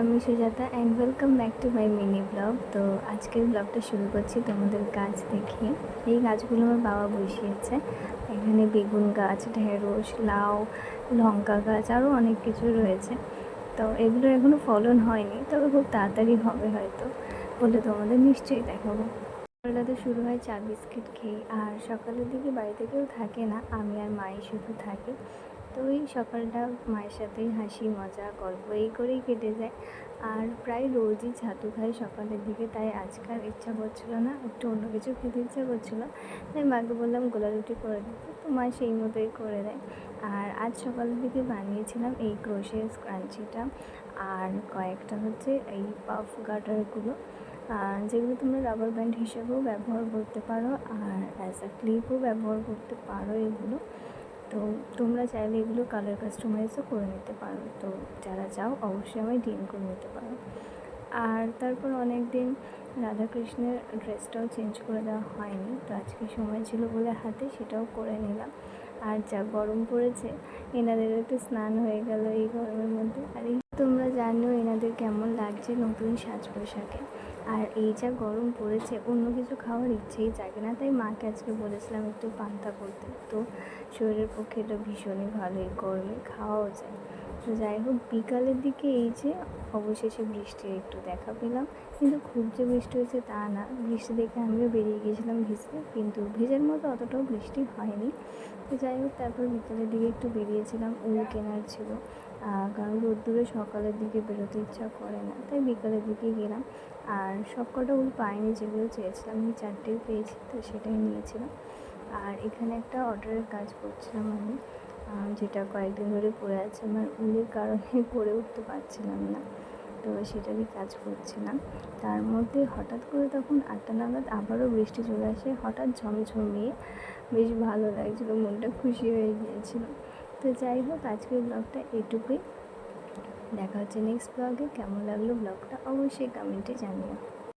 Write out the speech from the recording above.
আমি Sujata and welcome back to my mini blog. তো আজকের ব্লগটা শুরু করছি তোমাদের গাছ দেখিয়ে। এই গাছগুলো আমার বাবা বসিয়েছে। এখানে বেগুন গাছ, ঢেঁড়স, লাউ, লঙ্কা গাছ, আরও অনেক কিছু রয়েছে। তো এগুলো এখনও ফলন হয়নি, তবে খুব তাড়াতাড়ি হবে হয়তো, বলে তোমাদের নিশ্চয়ই দেখাবো। সকালটা শুরু হয় চা বিস্কিট খেয়ে, আর সকালের দিকে বাড়িতে কেউ থাকে না, আমি আর মাই শুধু থাকি। তো ওই সকালটা মায়ের সাথেই হাসি মজা গল্প এই করেই কেটে যায়। আর প্রায় রোজই ছাতু খাই সকালের দিকে, তাই আজকাল ইচ্ছা করছিল না, একটু অন্য কিছু খেতে ইচ্ছা করছিলো। তাই মাকে বললাম গোলা রুটি করে দিতে, তো মা সেই মতোই করে দেয়। আর আজ সকালের দিকে বানিয়েছিলাম এই ক্রোশের স্ক্রাঞ্চিটা, আর কয়েকটা হচ্ছে এই পাফ গার্ডারগুলো, যেগুলো তোমরা রাবার ব্যান্ড হিসেবেও ব্যবহার করতে পারো, আর অ্যাজ আ ক্লিপও ব্যবহার করতে পারো এগুলো। তো তোমরা চাইলে এগুলো কালার কাস্টমাইজও করে নিতে পারো, তো যারা চাও অবশ্যই আমায় ডিএম করে নিতে পারো। আর তারপর অনেক দিন রাধাকৃষ্ণের ড্রেসটাও চেঞ্জ করে দেওয়া হয়নি, তো আজকে সময় ছিল বলে হাতে সেটাও করে নিলাম। আর যা গরম পড়েছে, এনাদের একটু স্নান হয়ে গেল এই গরমের মধ্যে। আর এই তোমরা জানো এনাদের কেমন লাগছে নতুন সাজ পোশাকে। আর এই যা গরম পড়েছে, অন্য কিছু খাওয়ার ইচ্ছেই জাগে না, তাই মাকে আজকে বলেছিলাম একটু পান্তা করতে। তো শরীরের পক্ষে এটা ভীষণই ভালো, এই গরমে খাওয়াও যায়। তো যাই হোক, বিকালের দিকে এই যে অবশেষে বৃষ্টির একটু দেখা পেলাম, কিন্তু খুব যে বৃষ্টি হয়েছে তা না। বৃষ্টি দেখে আমিও বেরিয়ে গিয়েছিলাম ভিজতে, কিন্তু ভেজার মতো অতটাও বৃষ্টি হয়নি। তো যাই হোক, তারপর বিকালের দিকে একটু বেরিয়েছিলাম, উল কেনার ছিল, কারণ রোদ্দুরে সকালের দিকে বেরোতে ইচ্ছা করে না, তাই বিকালের দিকে গেলাম। আর সব কটা উল পাইনি, যেগুলো চেয়েছিলাম আমি 4টেই পেয়েছি, তো সেটাই নিয়েছিলাম। আর এখানে একটা অর্ডারের কাজ করছিলাম আমি, যেটা কয়েকদিন ধরে পড়ে আছে, আমার উলের কারণে পরে উঠতে পারছিলাম না, তো সেটারই কাজ করছিলাম। তার মধ্যে হঠাৎ করে তখন 8টা নাগাদ আবারও বৃষ্টি চলে আসে, হঠাৎ ঝমঝমিয়ে, বেশ ভালো লাগছিলো, মনটা খুশি হয়ে গিয়েছিল। তো যাই হোক, আজকের ব্লগটা এটুকুই। দেখা হচ্ছে নেক্সট ব্লগে। কেমন লাগলো ব্লগটা অবশ্যই কমেন্টে জানিও।